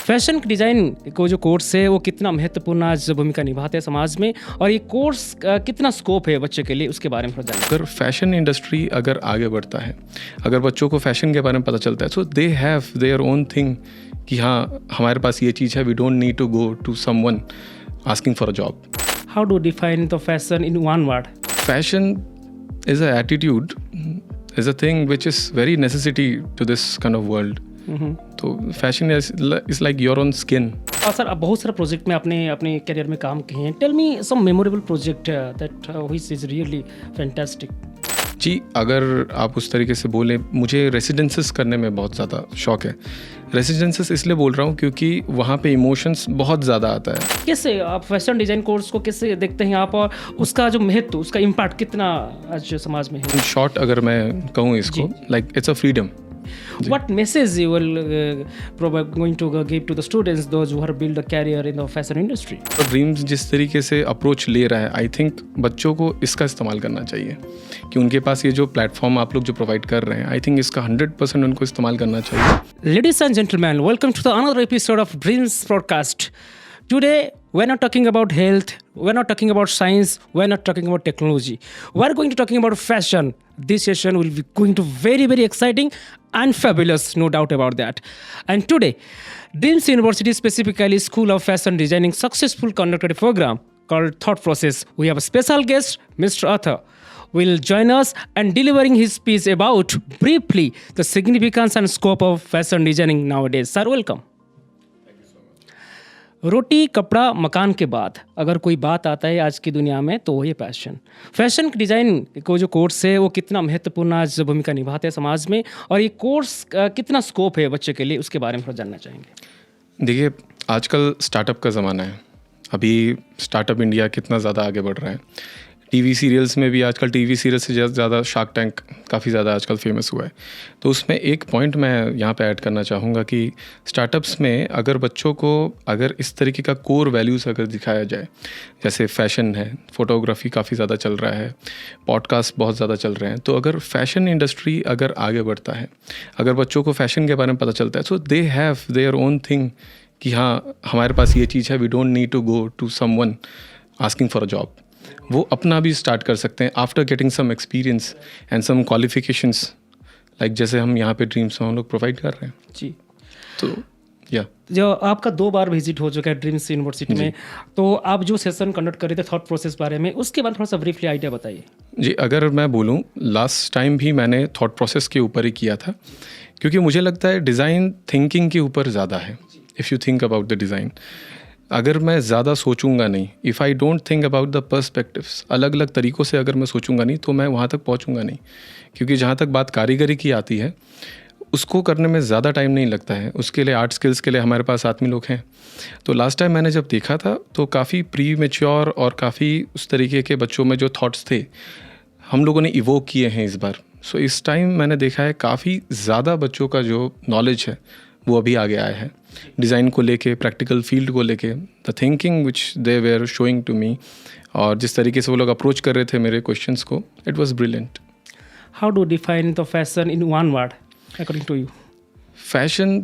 Fashion design को जो course है वो कितना महत्वपूर्ण आज भूमिका निभाते हैं समाज में, और ये कोर्स कितना स्कोप है बच्चे के लिए, उसके बारे में थोड़ा जानिए। अगर फैशन इंडस्ट्री अगर आगे बढ़ता है, अगर बच्चों को फैशन के बारे में पता चलता है, so they have their own thing कि हाँ हमारे पास ये चीज़ है, we don't need to go to someone asking for a job. How do define the fashion in one word? Fashion is a attitude, is a thing which is very necessity to this kind of world. तो fashion is like your own skin. और sir आप बहुत सारे project में अपने अपने career में काम किए हैं। Tell me some memorable project that which is really fantastic. जी, अगर आप उस तरीके से बोलें, मुझे रेसिडेंसेस करने में बहुत ज़्यादा शौक है। रेसिडेंसेस इसलिए बोल रहा हूँ क्योंकि वहाँ पे इमोशंस बहुत ज़्यादा आता है। कैसे आप फैशन डिज़ाइन कोर्स को कैसे देखते हैं आप, और उसका जो महत्व, उसका इम्पैक्ट कितना आज समाज में है? इन शॉर्ट अगर मैं कहूँ इसको, like it's a freedom. What message you will probably going to give to the students, those who have built a career in the fashion industry? तो ड्रीम्स जिस तरीके से अप्रोच ले रहा है, आई थिंक बच्चों को इसका इस्तेमाल करना चाहिए कि उनके पास ये जो प्लेटफॉर्म आप लोग जो प्रोवाइड कर रहे हैं, आई थिंक इसका 100% उनको इस्तेमाल करना चाहिए। Ladies and gentlemen, welcome to the another episode of Dreams Podcast. Today, we're not talking about health, we're not talking about science, we're not talking about technology. We're going to talking about fashion. This session will be going to very, very exciting and fabulous, no doubt about that. And today, Dreams University, specifically School of Fashion Designing, successful conducted a program called Thought Process. We have a special guest, Mr. Arthur, will join us and delivering his speech about briefly the significance and scope of fashion designing nowadays. Sir, welcome. रोटी कपड़ा मकान के बाद अगर कोई बात आता है आज की दुनिया में तो वो ये फैशन डिज़ाइन को जो कोर्स है वो कितना महत्वपूर्ण आज भूमिका निभाते हैं समाज में, और ये कोर्स कितना स्कोप है बच्चे के लिए, उसके बारे में थोड़ा जानना चाहेंगे। देखिए, आजकल स्टार्टअप का ज़माना है। अभी स्टार्टअप इंडिया कितना ज़्यादा आगे बढ़ रहा है। टीवी सीरियल्स में भी आजकल टीवी सीरियल से ज़्यादा शार्क टैंक काफ़ी ज़्यादा आजकल फेमस हुआ है। तो उसमें एक पॉइंट मैं यहाँ पे ऐड करना चाहूँगा कि स्टार्टअप्स में अगर बच्चों को अगर इस तरीके का कोर वैल्यूज़ अगर दिखाया जाए, जैसे फैशन है, फोटोग्राफी काफ़ी ज़्यादा चल रहा है, पॉडकास्ट बहुत ज़्यादा चल रहे हैं, तो अगर फैशन इंडस्ट्री अगर आगे बढ़ता है, अगर बच्चों को फैशन के बारे में पता चलता है, so they have their own thing कि हाँ हमारे पास ये चीज़ है, we don't need to go to someone asking for a job. वो अपना भी स्टार्ट कर सकते हैं after getting some experience and some qualifications, like जैसे हम यहाँ पे ड्रीम्स में हम लोग प्रोवाइड कर रहे हैं। जी, तो या जो आपका 2 बार विजिट हो चुका है ड्रीम्स यूनिवर्सिटी में, तो आप जो सेशन कंडक्ट कर रहे थे थॉट प्रोसेस बारे में, उसके बाद थोड़ा सा ब्रीफली आइडिया बताइए। जी, अगर मैं बोलूँ, लास्ट टाइम भी मैंने थॉट प्रोसेस के ऊपर ही किया था, क्योंकि मुझे लगता है डिज़ाइन थिंकिंग के ऊपर ज़्यादा है। If you think about the design, अगर मैं ज़्यादा सोचूंगा नहीं, if I don't think about the perspectives, अलग अलग तरीक़ों से अगर मैं सोचूंगा नहीं, तो मैं वहाँ तक पहुँचूंगा नहीं। क्योंकि जहाँ तक बात कारीगरी की आती है, उसको करने में ज़्यादा टाइम नहीं लगता है। उसके लिए आर्ट स्किल्स के लिए हमारे पास आदमी लोग हैं। तो लास्ट टाइम मैंने जब देखा था तो काफ़ी प्री मैच्योर और काफ़ी उस तरीके के बच्चों में जो थॉट्स थे हम लोगों ने इवोक किए हैं इस बार। सो इस टाइम मैंने देखा है काफ़ी ज़्यादा बच्चों का जो नॉलेज है वो अभी आगे आया है, डिज़ाइन को लेके, प्रैक्टिकल फील्ड को लेके, the thinking which they were showing to me, और जिस तरीके से वो लोग अप्रोच कर रहे थे मेरे क्वेश्चंस को, it was brilliant. How do define the fashion in one word according to you? Fashion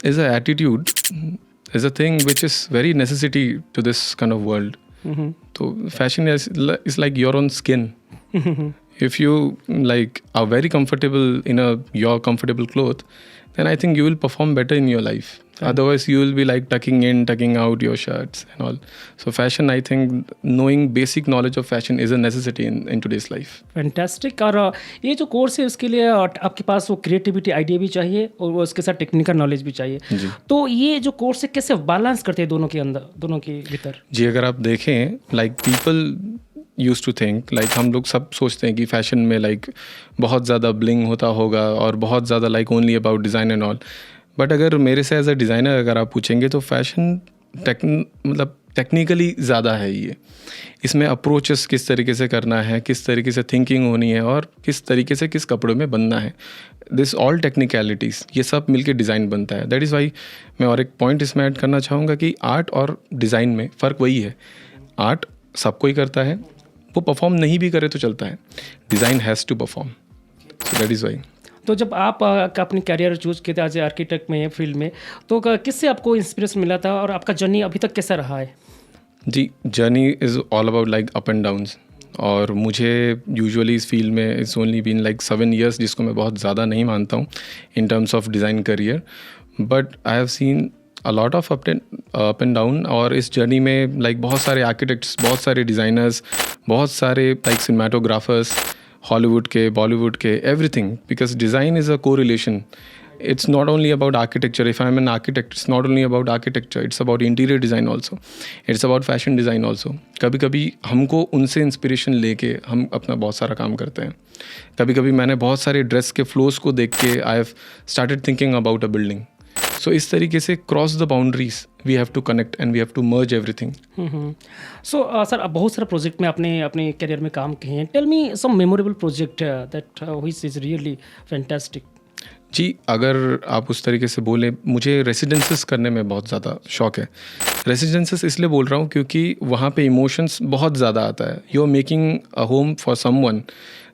is a attitude, is a thing which is very necessity to this kind of world. तो fashion is like your own skin. If you like are very comfortable in your comfortable cloth, then I think you will perform better in your life. Otherwise you will be like tucking in, tucking out your shirts and all. So fashion, I think knowing basic knowledge of fashion is a necessity in today's life. Fantastic. और ये जो course है उसके लिए आपके पास वो creativity idea भी चाहिए और उसके साथ टेक्निकल नॉलेज भी चाहिए। तो ये जो कोर्स है कैसे बैलेंस करते हैं दोनों के अंदर, दोनों के भीतर? जी, अगर आप देखें, like people use to think, like हम लोग सब सोचते हैं कि फ़ैशन में लाइक बहुत ज़्यादा ब्लिंग होता होगा और बहुत ज़्यादा like only about design and all. But अगर मेरे से एज अ डिज़ाइनर अगर आप पूछेंगे तो फैशन मतलब टेक्निकली ज़्यादा है। ये इसमें अप्रोचेस किस तरीके से करना है, किस तरीके से थिंकिंग होनी है और किस तरीके से किस कपड़ों में बनना है, दिस ऑल टेक्निकलिटीज़, ये सब मिलके डिज़ाइन बनता है। दैट इज़ वाई मैं और एक पॉइंट इसमें ऐड करना चाहूँगा कि आर्ट और डिज़ाइन में फ़र्क वही है। आर्ट सब कोई करता है, वो परफॉर्म नहीं भी करे तो चलता है, design has to perform. So that is why. तो जब आप अपनी कैरियर चूज किए थे एज ए आर्किटेक्ट में फील्ड में, तो किससे आपको इंस्पिरेशन मिला था और आपका जर्नी अभी तक कैसा रहा है? जी, journey is all about like up and downs. और मुझे यूजुअली इस फील्ड में it's only been like 7 years, जिसको मैं बहुत ज़्यादा नहीं मानता हूँ in terms of design career, but I have seen a lot of up and down. और इस जर्नी में लाइक बहुत सारे आर्किटेक्ट्स, बहुत सारे डिज़ाइनर्स, बहुत सारे लाइक सिनेमाटोग्राफर्स, हॉलीवुड के, बॉलीवुड के, everything, because design is a को relation. It's not only about architecture. If I'm an architect, it's not only about architecture. It's about interior design also. It's about fashion design also. कभी कभी हमको उनसे inspiration लेके हम अपना बहुत सारा काम करते हैं. कभी कभी मैंने बहुत सारे ड्रेस के फ्लोज को देख के I have started thinking about a building. So इस तरीके से cross the boundaries we have to connect and we have to merge everything. So sir, बहुत सारे प्रोजेक्ट में आपने अपने करियर में काम किए हैं. Tell me some memorable project that which is really fantastic. जी, अगर आप उस तरीके से बोलें, मुझे रेसिडेंसेस करने में बहुत ज़्यादा शौक है. रेसिडेंसेस इसलिए बोल रहा हूँ क्योंकि वहाँ पे इमोशंस बहुत ज़्यादा आता है. You are making a home for someone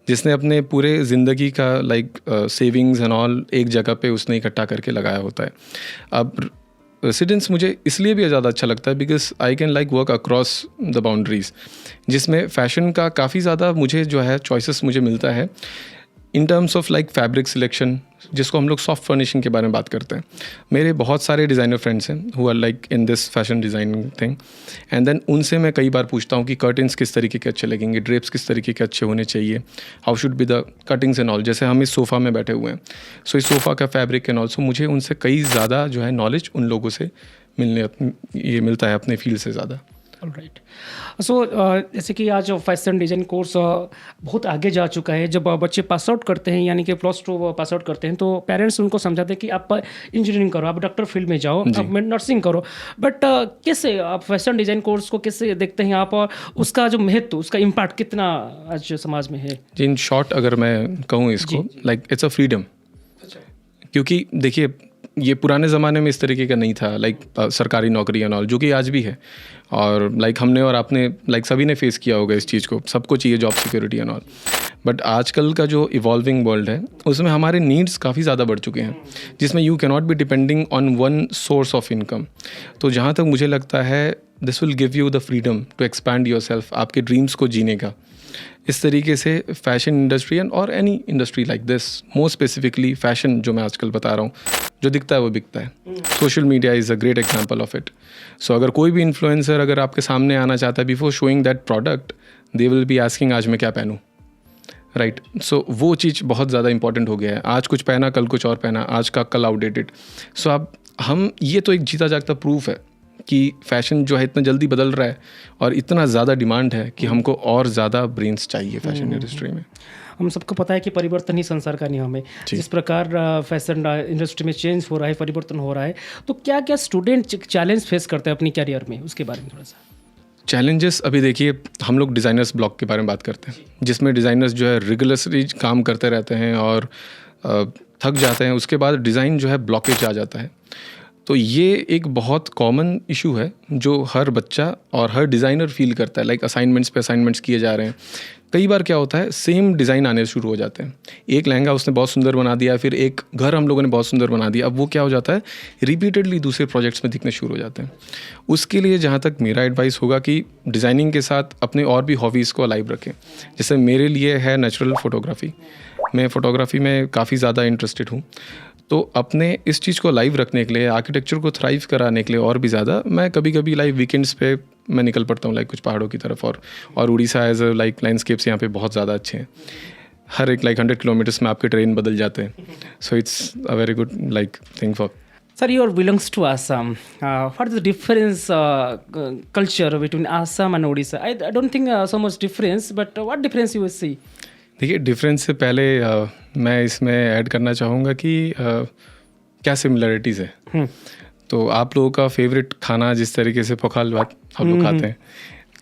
जिसने अपने पूरे ज़िंदगी का लाइक सेविंग्स एंड ऑल एक जगह पे उसने इकट्ठा करके लगाया होता है. अब रेसिडेंस मुझे इसलिए भी ज़्यादा अच्छा लगता है because I can like work across the boundaries, जिसमें फ़ैशन का काफ़ी ज़्यादा मुझे जो है चॉइसेस मुझे मिलता है इन terms of like fabric selection, जिसको हम लोग सॉफ्ट फर्निशिंग के बारे में बात करते हैं. मेरे बहुत सारे डिज़ाइनर फ्रेंड्स हैं who are like in this fashion designing thing, and then उनसे मैं कई बार पूछता हूँ कि कर्टन्स किस तरीके के अच्छे लगेंगे, ड्रेप्स किस तरीके के अच्छे होने चाहिए, how should be the cuttings and all. जैसे हम इस सोफ़ा में बैठे हुए हैं, सो इस सोफ़ा का फैब्रिक एंड ऑल्सो मुझे उनसे कई ज़्यादा जो है नॉलेज उन लोगों से मिलता है अपने फील्ड से ज़्यादा. राइट. सो जैसे कि आज फैशन डिज़ाइन कोर्स बहुत आगे जा चुका है. जब बच्चे पास आउट करते हैं, यानी कि +2 पास आउट करते हैं, तो पेरेंट्स उनको समझाते हैं कि आप इंजीनियरिंग करो, आप डॉक्टर फील्ड में जाओ, आप नर्सिंग करो. बट कैसे आप फैशन डिज़ाइन कोर्स को कैसे देखते हैं आप, और उसका जो महत्व, उसका इम्पैक्ट कितना आज समाज में है? इन शॉर्ट अगर मैं कहूँ इसको, लाइक इट्स अ फ्रीडम. क्योंकि देखिए, ये पुराने ज़माने में इस तरीके का नहीं था, लाइक सरकारी नौकरी एंड ऑल, जो कि आज भी है. और लाइक हमने और आपने लाइक सभी ने फेस किया होगा इस चीज़ को, सबको चाहिए job security and all. But आजकल का जो इवॉल्विंग वर्ल्ड है उसमें हमारे नीड्स काफ़ी ज़्यादा बढ़ चुके हैं, जिसमें you cannot be depending on one source of income. तो जहाँ तक मुझे लगता है this will give you the freedom to expand yourself, आपके ड्रीम्स को जीने का. इस तरीके से फैशन इंडस्ट्री एंड और any industry like this, more specifically fashion जो मैं आजकल बता रहा हूँ, जो दिखता है वो बिकता है. Social media is a great example of it. So अगर कोई भी इन्फ्लुएंसर अगर आपके सामने आना चाहता है, before showing that product they will be asking आज मैं क्या पहनूँ, राइट. सो वो चीज़ बहुत ज़्यादा इंपॉर्टेंट हो गया है. आज कुछ पहना, कल कुछ और पहना, आज का कल आउटडेटेड. सो अब हम, ये तो एक जीता जागता प्रूफ है कि फैशन जो है इतना जल्दी बदल रहा है और इतना ज़्यादा डिमांड है कि हमको और ज़्यादा ब्रेन्स चाहिए फैशन इंडस्ट्री में. हम सबको पता है कि परिवर्तन ही संसार का नियम है. जिस प्रकार फैशन इंडस्ट्री में चेंज हो रहा है, परिवर्तन हो रहा है, तो क्या क्या स्टूडेंट चैलेंज फेस करते हैं अपनी कैरियर में, उसके बारे में थोड़ा सा. चैलेंजेस, अभी देखिए हम लोग डिज़ाइनर्स ब्लॉक के बारे में बात करते हैं, जिसमें डिज़ाइनर्स जो है रिगुलसली काम करते रहते हैं और थक जाते हैं. उसके बाद डिज़ाइन जो है ब्लॉकेज आ जाता है. तो ये एक बहुत कॉमन इशू है जो हर बच्चा और हर डिज़ाइनर फील करता है. लाइक असाइनमेंट्स पे असाइनमेंट्स किए जा रहे हैं. कई बार क्या होता है, सेम डिज़ाइन आने शुरू हो जाते हैं. एक लहंगा उसने बहुत सुंदर बना दिया, फिर एक घर हम लोगों ने बहुत सुंदर बना दिया. अब वो क्या हो जाता है, रिपीटेडली दूसरे प्रोजेक्ट्स में दिखने शुरू हो जाते हैं. उसके लिए जहाँ तक मेरा एडवाइस होगा कि डिज़ाइनिंग के साथ अपने और भी हॉबीज़ को अलाइव रखें. जैसे मेरे लिए है नेचुरल फोटोग्राफी. मैं फ़ोटोग्राफी में काफ़ी ज़्यादा इंटरेस्टेड हूँ. तो अपने इस चीज़ को लाइव रखने के लिए, आर्किटेक्चर को थ्राइव कराने के लिए और भी ज़्यादा, मैं कभी कभी लाइव वीकेंड्स पे मैं निकल पड़ता हूँ, लाइक कुछ पहाड़ों की तरफ. और Orissa as a like landscapes यहाँ पे बहुत ज़्यादा अच्छे हैं. हर एक लाइक 100 किलोमीटर्स में आपके ट्रेन बदल जाते हैं. So it's a very good like thing for. Sir, you belongs to Assam. What is the difference culture between Assam and Odisha? I don't think so much difference, but what difference you will see? देखिए, difference से पहले मैं इसमें add करना चाहूँगा कि क्या similarities है. तो आप लोगों का फेवरेट खाना जिस तरीके से पोखाल भात हम लोग खाते हैं,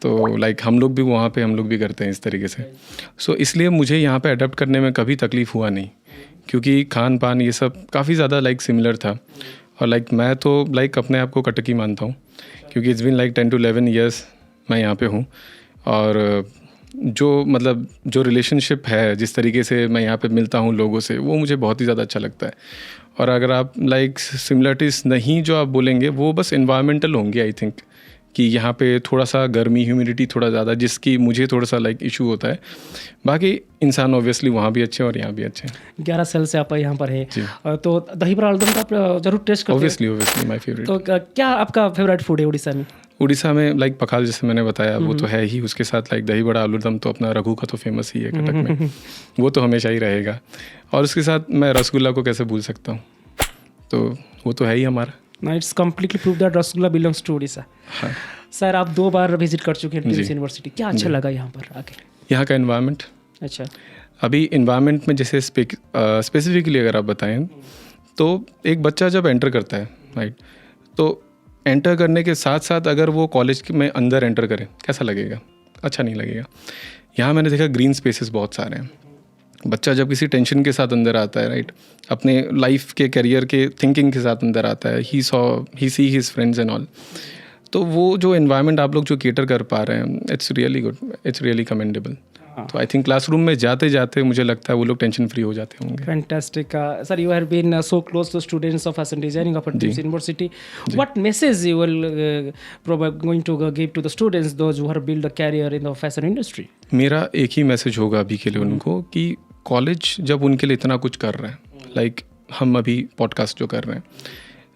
तो लाइक हम लोग भी वहाँ पे हम लोग भी करते हैं इस तरीके से. सो इसलिए मुझे यहाँ पे अडेप्ट करने में कभी तकलीफ़ हुआ नहीं, क्योंकि खान पान ये सब काफ़ी ज़्यादा लाइक सिमिलर था. और लाइक मैं तो लाइक अपने आप को कटकी मानता हूँ, क्योंकि it's been like 10 to 11 years मैं यहाँ पे हूँ. और जो मतलब जो रिलेशनशिप है, जिस तरीके से मैं यहाँ पे मिलता हूँ लोगों से, वो मुझे बहुत ही ज़्यादा अच्छा लगता है। और अगर आप लाइक सिमिलरिटीज़ नहीं जो आप बोलेंगे वो बस इन्वायरमेंटल होंगे आई थिंक, कि यहाँ पे थोड़ा सा गर्मी ह्यूमिडिटी थोड़ा ज़्यादा, जिसकी मुझे थोड़ा सा लाइक इशू होता है। बाकी इंसान ऑब्वियसली वहाँ भी अच्छे हैं और यहाँ भी अच्छे हैं। 11 साल से आप यहाँ पर है, तो दही बड़ा आलूदम का आप जरूर टेस्ट करते हैं। Obviously my favourite. तो क्या आपका फेवरेट फूड है उड़ीसा में? उड़ीसा में लाइक पखाल, जैसे मैंने बताया, वो तो है ही। उसके साथ लाइक दही बड़ा आलूदम तो अपना रघु का तो फेमस ही है कटक में, वो तो हमेशा ही रहेगा। और उसके साथ मैं रसगुल्ला को कैसे भूल सकता हूँ, तो वो तो है ही हमारा। ना, it's completely prove that rasgulla belongs to Orissa. हाँ सर, आप 2 बार विजिट कर चुके हैं ड्रीम्स यूनिवर्सिटी, क्या अच्छा लगा यहाँ पर आके? यहाँ का एनवायरनमेंट। अच्छा, अभी इन्वायरमेंट में जैसे स्पेसिफिकली अगर आप बताएं तो एक बच्चा जब एंटर करता है राइट, तो एंटर करने के साथ साथ अगर वो कॉलेज में अंदर एंटर करे कैसा लगेगा? अच्छा नहीं लगेगा। यहाँ मैंने देखा ग्रीन स्पेसेस बहुत सारे हैं। बच्चा जब किसी टेंशन के साथ अंदर आता है राइट, अपने लाइफ के करियर के थिंकिंग के साथ अंदर आता है, he see his friends and all, तो वो जो एनवायरनमेंट आप लोग जो केटर कर पा रहे हैं, it's really good, it's really commendable. तो आई थिंक क्लासरूम में जाते जाते मुझे लगता है वो लोग टेंशन फ्री हो जाते होंगे। Fantastic sir, you have been so close to students of fashion designing of Dreams University. What message you will going to give to the students those who have build a career in the fashion industry? मेरा एक ही message होगा अभी के लिए उनको कि college जब उनके लिए इतना कुछ कर रहा है, लाइक हम अभी पॉडकास्ट जो कर रहे हैं,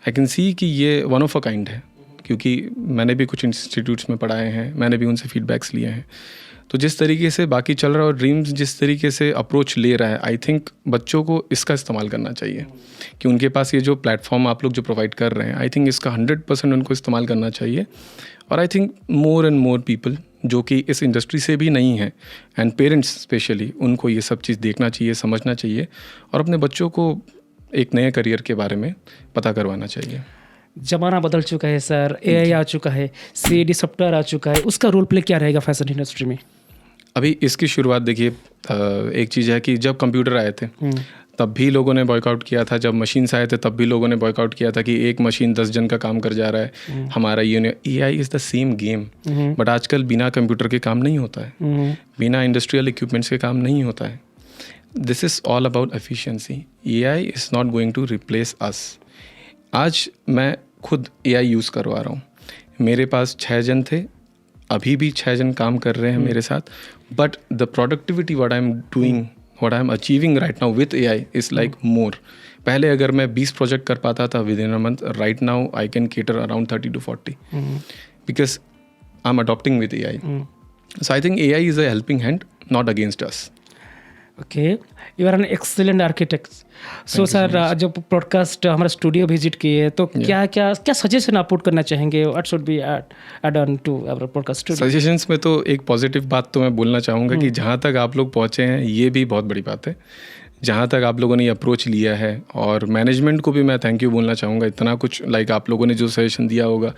आई कैन सी कि ये वन ऑफ अ काइंड है, क्योंकि मैंने भी कुछ इंस्टीट्यूट्स में पढ़ाए हैं, मैंने भी उनसे फीडबैक्स लिए हैं। तो जिस तरीके से बाकी चल रहा है और ड्रीम्स जिस तरीके से अप्रोच ले रहा है, आई थिंक बच्चों को इसका इस्तेमाल करना चाहिए कि उनके पास ये जो प्लेटफॉर्म आप लोग जो प्रोवाइड कर रहे हैं, आई थिंक इसका 100% उनको इस्तेमाल करना चाहिए। और I think more and more people जो कि इस इंडस्ट्री से भी नहीं है, एंड पेरेंट्स स्पेशली, उनको ये सब चीज़ देखना चाहिए, समझना चाहिए और अपने बच्चों को एक नए करियर के बारे में पता करवाना चाहिए। ज़माना बदल चुका है सर, AI आ चुका है, CAD सॉफ्टवेयर आ चुका है, उसका रोल प्ले क्या रहेगा फैशन इंडस्ट्री में? अभी इसकी शुरुआत देखिए, एक चीज़ है कि जब कंप्यूटर आए थे तब भी लोगों ने बॉयकआउट किया था, जब मशीन्स आए थे तब भी लोगों ने बॉयकआउट किया था कि एक मशीन 10 जन का काम कर जा रहा है हमारा। AI is the same game, but आजकल बिना कंप्यूटर के काम नहीं होता है, बिना इंडस्ट्रियल इक्विपमेंट्स के काम नहीं होता है। This is all about efficiency. AI is not going to replace us. आज मैं खुद AI यूज़ करवा रहा हूँ, मेरे पास 6 जन थे, अभी भी 6 जन काम कर रहे हैं मेरे साथ, but the productivity what I am doing, what I am achieving right now with AI is like more. पहले अगर मैं 20 प्रोजेक्ट कर पाता था within a month, right now I can cater around 30 to 40 because I am adopting with AI. So I think AI is a helping hand, not against us. Okay, you are an excellent architect. So sir, जब podcast हमारा studio visit किए तो क्या suggestion आप put करना चाहेंगे? What should be add on to our podcast studio? Suggestions में तो एक पॉजिटिव बात तो मैं बोलना चाहूँगा कि जहाँ तक आप लोग पहुँचे हैं ये भी बहुत बड़ी बात है, जहाँ तक आप लोगों ने ये अप्रोच लिया है। और मैनेजमेंट को भी मैं थैंक यू बोलना चाहूँगा, इतना कुछ लाइक आप लोगों ने जो सजेशन दिया होगा,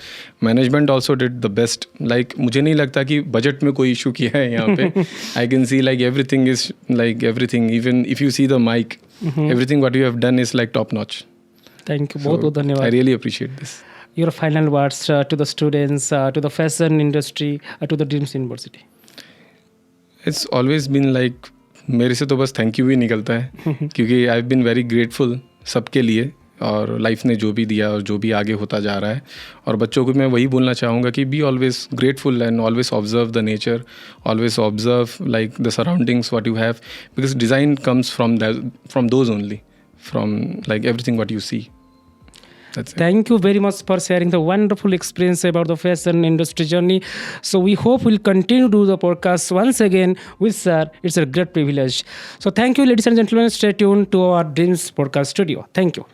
management also did the best. Like मुझे नहीं लगता कि बजट में कोई इशू किया है यहाँ पे। I can see like everything is like everything, even if you see the mic, everything what you have done is like top notch. Thank you, बहुत बहुत धन्यवाद। I really appreciate this. Your final words to the students, to the fashion industry, to the Dreams University? It's always been like, मेरे से तो बस thank you ही निकलता है क्योंकि I have been very grateful सबके लिए, और लाइफ ने जो भी दिया और जो भी आगे होता जा रहा है। और बच्चों को मैं वही बोलना चाहूँगा कि be always grateful and always observe the nature, always observe like the surroundings what you have, because design comes from those only, from like everything what you see. Thank you very much for sharing the wonderful experience about the fashion industry journey. So we hope we'll continue to do the podcast once again with sir. It's a great privilege. So thank you, ladies and gentlemen. Stay tuned to our Dreams Podcast Studio. Thank you.